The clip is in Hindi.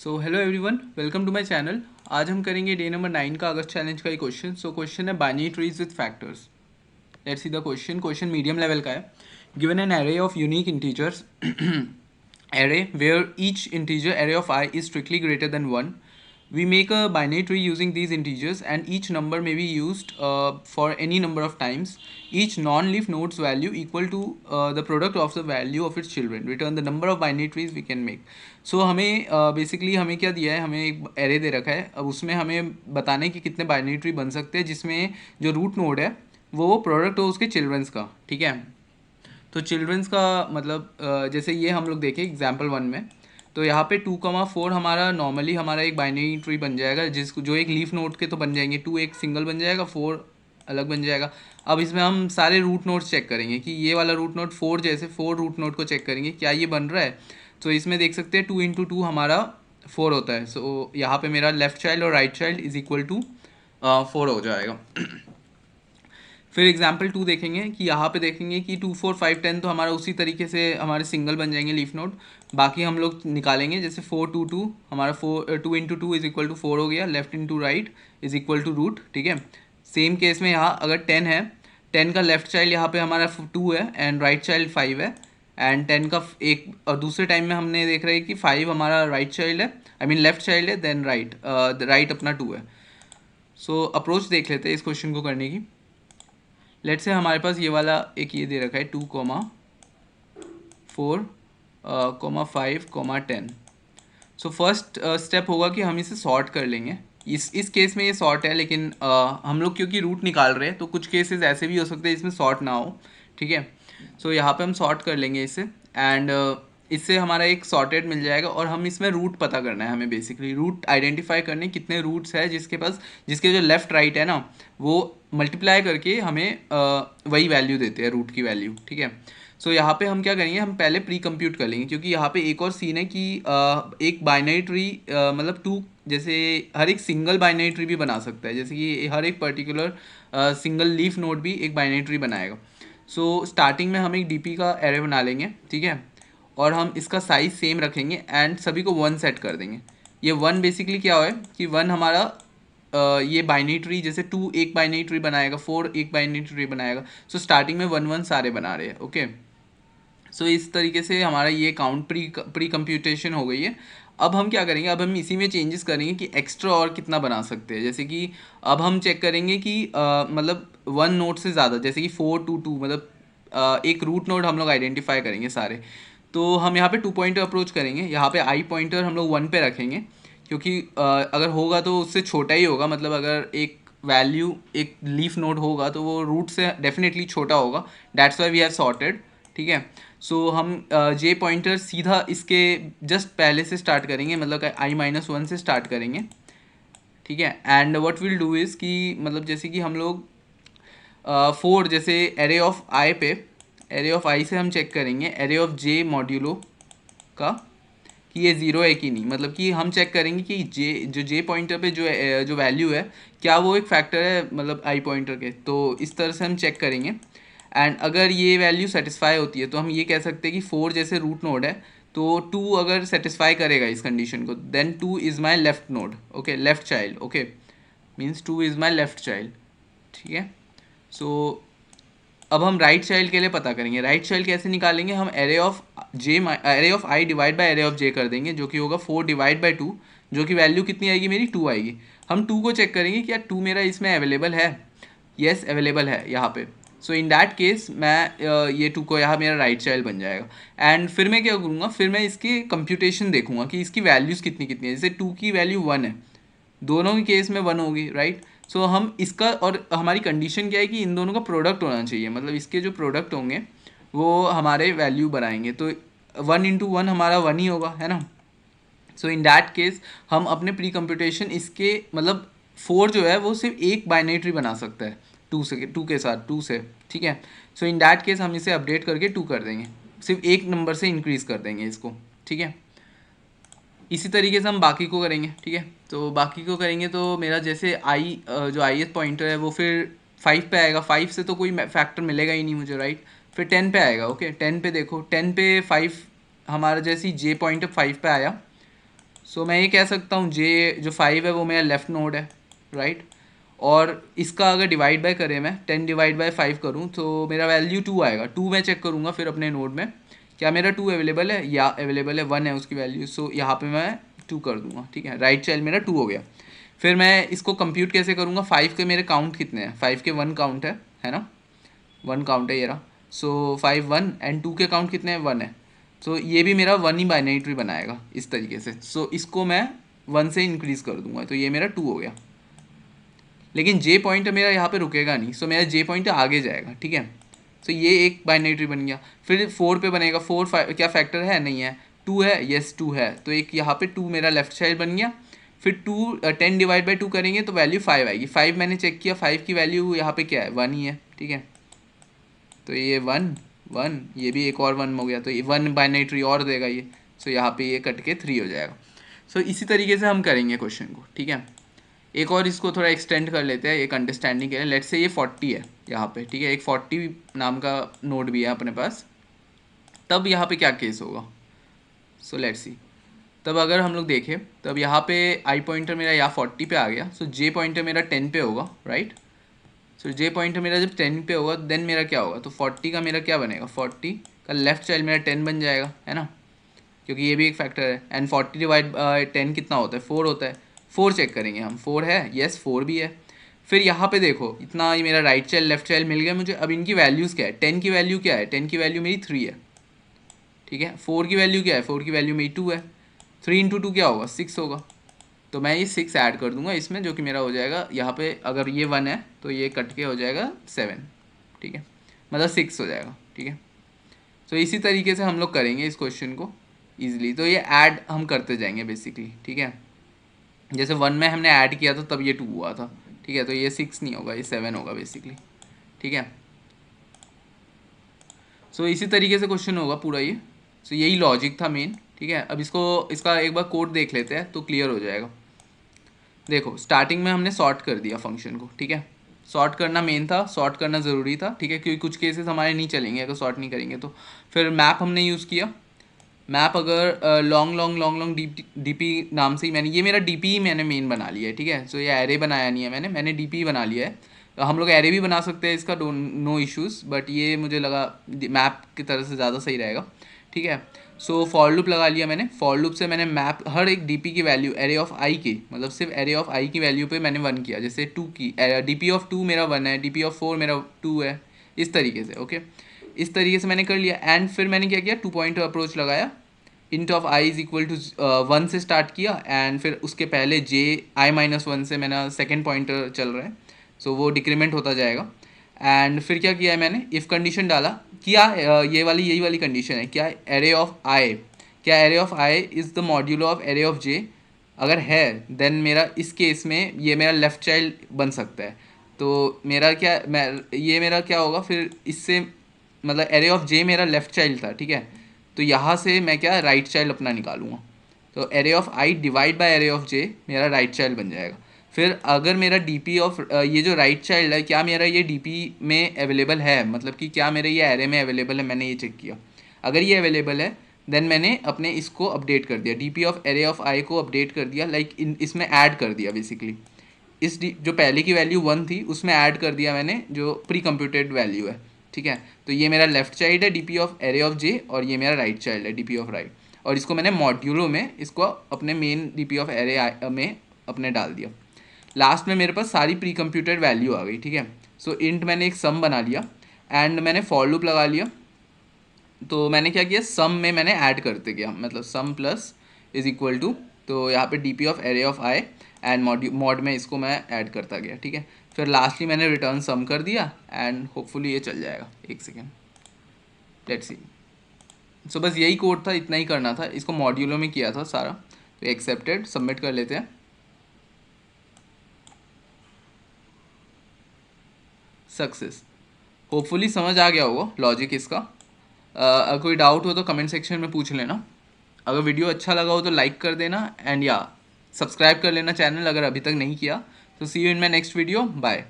So hello everyone, welcome to my channel. आज हम करेंगे डे नंबर 9 का अगस्त चैलेंज का ही क्वेश्चन। सो क्वेश्चन है binary trees with factors. Let's see the question medium level का है। Given an array of unique integers array where each integer array of I is strictly greater than 1. We make a binary tree using these integers and each number may be used for any number of times. Each non-leaf node's value equal to the product of the value of its children. Return the number of binary trees we can make. So हमें बेसिकली हमें क्या दिया है, हमें एक एरे दे रखा है। अब उसमें हमें बताना है कि कितने बाइनरी ट्री बन सकते हैं जिसमें जो रूट नोड है वो प्रोडक्ट हो उसके चिल्ड्रंस का। ठीक है, तो चिल्ड्रंस का मतलब जैसे ये हम लोग देखें एग्जाम्पल 1 में, तो यहाँ पे 2,4 हमारा नॉर्मली हमारा एक बाइनरी ट्री बन जाएगा जिसको जो एक लीफ नोड के तो बन जाएंगे। 2 एक सिंगल बन जाएगा, 4 अलग बन जाएगा। अब इसमें हम सारे रूट नोड्स चेक करेंगे कि ये वाला रूट नोड 4 जैसे 4 रूट नोड को चेक करेंगे क्या ये बन रहा है। तो इसमें देख सकते हैं 2 इंटू 2 हमारा 4 होता है। सो यहाँ पे मेरा लेफ्ट चाइल्ड और right child is equal to 4 हो जाएगा। फिर एग्जाम्पल 2 देखेंगे कि यहाँ पे देखेंगे कि 2, 4, 5, 10 तो हमारा उसी तरीके से हमारे सिंगल बन जाएंगे लीफ नोड। बाकी हम लोग निकालेंगे जैसे 4, 2, 2 हमारा 2 इंटू 2 इज इक्वल टू 4 हो गया। Left into right is equal to root. ठीक है, सेम केस में यहाँ अगर 10 है, 10 का लेफ्ट चाइल्ड यहाँ पे हमारा 2 है एंड राइट चाइल्ड 5 है। एंड 10 का एक और दूसरे टाइम में हमने देख रहे हैं कि 5 हमारा राइट चाइल्ड है, आई मीन लेफ्ट चाइल्ड है, देन राइट अपना 2 है। सो अप्रोच देख लेते हैं इस क्वेश्चन को करने की। लेट से हमारे पास ये वाला एक ये दे रखा है 2,4, 5, 10। सो फर्स्ट स्टेप होगा कि हम इसे सॉर्ट कर लेंगे। इस केस में ये सॉर्ट है, लेकिन हम लोग क्योंकि रूट निकाल रहे हैं तो कुछ केसेस ऐसे भी हो सकते हैं इसमें सॉर्ट ना हो। ठीक है, सो यहाँ पे हम सॉर्ट कर लेंगे इसे एंड इससे हमारा एक सॉर्टेड मिल जाएगा। और हम इसमें रूट पता करना है, हमें बेसिकली रूट आइडेंटिफाई करने कितने रूट्स है जिसके पास जिसके जो लेफ्ट राइट है ना वो मल्टीप्लाई करके हमें वही वैल्यू देते हैं रूट की वैल्यू। ठीक है, सो यहाँ पे हम क्या करेंगे, हम पहले प्री कंप्यूट कर लेंगे क्योंकि यहाँ पे एक और सीन है कि एक बाइनरी ट्री मतलब 2 जैसे हर एक सिंगल बाइनरी ट्री भी बना सकता है, जैसे कि हर एक पर्टिकुलर सिंगल लीफ नोड भी एक बाइनरी ट्री बनाएगा। सो स्टार्टिंग में हम एक डीपी का एरे बना लेंगे। ठीक है, और हम इसका साइज सेम रखेंगे एंड सभी को 1 सेट कर देंगे। ये 1 बेसिकली क्या है कि 1 हमारा ये बाइनरी ट्री जैसे 2 एक बाइनरी ट्री बनाएगा, 4 एक बाइनरी ट्री बनाएगा। सो स्टार्टिंग में 1 1 सारे बना रहे हैं। ओके, सो इस तरीके से हमारा ये काउंट प्री कंप्यूटेशन हो गई है। अब हम क्या करेंगे, अब हम इसी में चेंजेस करेंगे कि एक्स्ट्रा और कितना बना सकते हैं। जैसे कि अब हम चेक करेंगे कि मतलब 1 नोड से ज़्यादा, जैसे कि 4 2 2 मतलब एक रूट नोड हम लोग आइडेंटिफाई करेंगे सारे। तो हम यहाँ पे 2 पॉइंटर अप्रोच करेंगे। यहाँ पे आई पॉइंटर हम लोग 1 पे रखेंगे क्योंकि अगर होगा तो उससे छोटा ही होगा। मतलब अगर एक वैल्यू एक लीफ नोड होगा तो वो रूट से डेफिनेटली छोटा होगा। That's why we have sorted. ठीक है, सो हम जे पॉइंटर सीधा इसके जस्ट पहले से स्टार्ट करेंगे, मतलब i-1 से स्टार्ट करेंगे। ठीक है, and what will do is कि मतलब जैसे कि हम लोग 4 जैसे एरे ऑफ आई पे एरे ऑफ आई से हम चेक करेंगे एरे ऑफ जे मॉड्यूलो का कि ये 0 है कि नहीं। मतलब कि हम चेक करेंगे कि जे पॉइंटर पे जो वैल्यू है क्या वो एक फैक्टर है मतलब आई पॉइंटर के। तो इस तरह से हम चेक करेंगे एंड अगर ये वैल्यू सेटिस्फाई होती है तो हम ये कह सकते हैं कि 4 जैसे रूट नोड है तो 2 अगर सेटिस्फाई करेगा इस कंडीशन को then 2 is my left node. Okay, left child. Okay, means 2 is my left child. ठीक है, सो अब हम राइट चाइल्ड के लिए पता करेंगे। राइट चाइल्ड कैसे निकालेंगे, हम array of I divide by array of J कर देंगे जो कि होगा 4 डिवाइड बाई 2, जो कि वैल्यू कितनी आएगी मेरी 2 आएगी। हम 2 को चेक करेंगे कि यार 2 मेरा इसमें अवेलेबल है। येस अवेलेबल है यहाँ पे। सो इन दैट केस मैं ये 2 को यहाँ मेरा राइट चाइल्ड बन जाएगा। एंड फिर मैं क्या करूँगा, फिर मैं इसकी कंप्यूटेशन देखूंगा कि इसकी वैल्यूज़ कितनी कितनी है। जैसे 2 की वैल्यू 1 है, दोनों के केस में 1 होगी, राइट। सो हम इसका और हमारी कंडीशन क्या है कि इन दोनों का प्रोडक्ट होना चाहिए, मतलब इसके जो प्रोडक्ट होंगे वो हमारे वैल्यू बनाएंगे। तो 1 इंटू 1 हमारा 1 ही होगा, है ना। सो इन दैट केस हम अपने प्री कंप्यूटेशन इसके मतलब 4 जो है वो सिर्फ एक बाइनरी ट्री बना सकता है 2 के साथ 2 से। ठीक है, सो इन दैट केस हम इसे अपडेट करके 2 कर देंगे, सिर्फ एक नंबर से इंक्रीज़ कर देंगे इसको। ठीक है, इसी तरीके से हम बाकी को करेंगे। ठीक है, तो बाकी को करेंगे तो मेरा जैसे जो आई पॉइंटर है वो फिर 5 पे आएगा। 5 से तो कोई फैक्टर मिलेगा ही नहीं मुझे, राइट। फिर 10 पे आएगा। ओके, 10 पे देखो, 10 पे 5 हमारा जैसे जे पॉइंटर 5 पे आया सो मैं ये कह सकता हूँ जे जो 5 है वो मेरा लेफ़्ट नोड है, राइट। और इसका अगर डिवाइड बाय करें, मैं 10 डिवाइड बाय 5 करूँ तो मेरा वैल्यू 2 आएगा। 2 मैं चेक करूँगा फिर अपने नोड में, क्या मेरा 2 अवेलेबल है या अवेलेबल है, 1 है उसकी वैल्यू। सो यहाँ पे मैं 2 कर दूँगा, ठीक है। राइट चाइल्ड मेरा 2 हो गया। फिर मैं इसको कंप्यूट कैसे करूँगा, 5 के मेरे काउंट कितने हैं, 5 के 1 काउंट है ना, 1 काउंट है ये रहा। सो 5 1 एंड 2 के काउंट कितने हैं, 1 है। सो ये भी मेरा 1 ही बाइनरी ट्री बनाएगा इस तरीके से। सो इसको मैं 1 से इंक्रीज़ कर दूंगा, तो ये मेरा 2 हो गया। लेकिन जे पॉइंट मेरा यहाँ पे रुकेगा नहीं, सो मेरा जे पॉइंट आगे जाएगा, ठीक है। सो ये एक बाइनरी ट्री बन गया। फिर 4 पे बनेगा, 4 क्या फैक्टर है, नहीं है। 2 है, यस 2 है, तो एक यहाँ पे 2 मेरा लेफ्ट साइड बन गया। फिर 10 डिवाइड बाई 2 करेंगे तो वैल्यू 5 आएगी। 5 मैंने चेक किया, 5 की वैल्यू यहाँ पे क्या है, 1 ही है, ठीक है। तो ये 1 1, ये भी एक और 1 हो गया, तो ये 1 बाइनरी ट्री और देगा ये। सो यहाँ पे ये कट के 3 हो जाएगा। सो इसी तरीके से हम करेंगे क्वेश्चन को, ठीक है। एक और इसको थोड़ा एक्सटेंड कर लेते हैं एक अंडरस्टैंडिंग के लिए। लेट्स से ये 40 है यहाँ पे, ठीक है। एक 40 नाम का नोड भी है अपने पास। तब यहाँ पे क्या केस होगा, सो लेट्स सी। तब अगर हम लोग देखें, तब यहाँ पे आई पॉइंटर मेरा यहाँ 40 पे आ गया। सो जे पॉइंटर मेरा 10 पे होगा, राइट। सो जे पॉइंटर मेरा जब 10 पे होगा देन मेरा क्या होगा, तो 40 का मेरा क्या बनेगा, 40 का लेफ्ट चाइल्ड मेरा 10 बन जाएगा, है ना, क्योंकि ये भी एक फैक्टर है। एंड 40 डिवाइड बाई 10 कितना होता है, 4 होता है। 4 चेक करेंगे हम, 4 है, यस 4 भी है। फिर यहाँ पे देखो, इतना ये मेरा राइट चाइल्ड लेफ्ट चाइल्ड मिल गया मुझे। अब इनकी वैल्यूज़ क्या है, 10 की वैल्यू क्या है, 10 की वैल्यू मेरी 3 है, ठीक है। 4 की वैल्यू क्या है, 4 की वैल्यू मेरी 2 है। 3 इंटू 2 क्या होगा, 6 होगा। तो मैं ये 6 ऐड कर दूंगा इसमें, जो कि मेरा हो जाएगा यहाँ पे, अगर ये 1 है तो ये कट के हो जाएगा 7, ठीक है, मतलब 6 हो जाएगा, ठीक है। तो इसी तरीके से हम लोग करेंगे इस क्वेश्चन को ईजिली। तो ये ऐड हम करते जाएंगे बेसिकली, ठीक है। जैसे 1 में हमने ऐड किया था तब ये 2 हुआ था, ठीक है। तो ये 6 नहीं होगा, ये 7 होगा बेसिकली, ठीक है। सो इसी तरीके से क्वेश्चन होगा पूरा ये। सो यही लॉजिक था मेन, ठीक है। अब इसको, इसका एक बार कोड देख लेते हैं तो क्लियर हो जाएगा। देखो स्टार्टिंग में हमने सॉर्ट कर दिया फंक्शन को, ठीक है। सॉर्ट करना मेन था, सॉर्ट करना ज़रूरी था, ठीक है, क्योंकि कुछ केसेस हमारे नहीं चलेंगे अगर सॉर्ट नहीं करेंगे तो। फिर मैप हमने यूज़ किया। मैप अगर long long long long D P नाम से ही मैंने, ये मेरा डी पी ही मैंने मेन बना लिया है, ठीक है। सो ये एरे बनाया नहीं है मैंने डी पी बना लिया है। हम लोग एरे भी बना सकते हैं इसका, नो इश्यूज़, बट ये मुझे लगा मैप की तरह से ज़्यादा सही रहेगा, ठीक है। सो फॉर लूप लगा लिया मैंने। फॉर लूप से मैंने मैप हर एक डीपी की वैल्यू एरे ऑफ आई की, मतलब सिर्फ एरे ऑफ आई की वैल्यू पे मैंने 1 किया। जैसे 2 की डीपी ऑफ 2 मेरा 1 है, डीपी ऑफ 4 मेरा 2 है, इस तरीके से, ओके। इस तरीके से मैंने कर लिया। एंड फिर मैंने क्या किया, 2 पॉइंट अप्रोच लगाया। Int of I is equal to 1 से स्टार्ट किया, एंड फिर उसके पहले जे i-1 से मेरा सेकेंड पॉइंटर चल रहा है, सो वो डिक्रीमेंट होता जाएगा। एंड फिर क्या किया है मैंने, इफ़ कंडीशन डाला, क्या ये वाली यही वाली कंडीशन है, क्या एरे ऑफ आई, क्या array of I is the modulo of array of J, अगर है देन मेरा इस केस में ये मेरा लेफ़्ट चाइल्ड बन सकता है। तो मेरा क्या, मैं ये मेरा क्या होगा फिर इससे, मतलब एरे ऑफ जे मेरा लेफ़्ट चाइल्ड था, ठीक है। तो यहाँ से मैं क्या राइट चाइल्ड अपना निकालूंगा। तो array of I divide by array of J मेरा राइट चाइल्ड बन जाएगा। फिर अगर मेरा डीपी ऑफ ये जो राइट चाइल्ड है, क्या मेरा ये डीपी में अवेलेबल है, मतलब कि क्या मेरे ये एरे में अवेलेबल है, मैंने ये चेक किया। अगर ये अवेलेबल है देन मैंने अपने इसको अपडेट कर दिया, डीपी ऑफ एरे ऑफ आई को अपडेट कर दिया, लाइक इसमें ऐड कर दिया बेसिकली। इस जो पहले की वैल्यू 1 थी उसमें ऐड कर दिया मैंने जो प्री कंप्यूटेड वैल्यू है, ठीक है। तो ये मेरा लेफ्ट चाइल्ड है डीपी ऑफ एरे ऑफ जे, और ये मेरा राइट चाइल्ड है डीपी ऑफ राइट। और इसको मैंने मॉड्यूलो में इसको अपने मेन डीपी ऑफ एरे में अपने डाल दिया। लास्ट में मेरे पास सारी प्री कंप्यूटेड वैल्यू आ गई, ठीक है। सो इंट मैंने एक सम बना लिया एंड मैंने फॉर लूप लगा लिया। तो मैंने क्या किया, सम में मैंने ऐड करते गया, मतलब सम प्लस इज इक्वल टू, तो यहाँ पे D P of array of I and mod में इसको मैं ऐड करता गया, ठीक है। फिर लास्टली मैंने रिटर्न सम कर दिया एंड होपफुली ये चल जाएगा। एक सेकेंड, लेट्स सी। सो बस यही कोड था, इतना ही करना था। इसको मॉड्यूलो में किया था सारा, तो एक्सेप्टेड, सबमिट कर लेते हैं। सक्सेस। होपफुली समझ आ गया होगा लॉजिक इसका। अगर कोई डाउट हो तो कमेंट सेक्शन में पूछ लेना। अगर वीडियो अच्छा लगा हो तो लाइक कर देना, एंड या सब्सक्राइब कर लेना चैनल अगर अभी तक नहीं किया। तो see you in my next video, bye.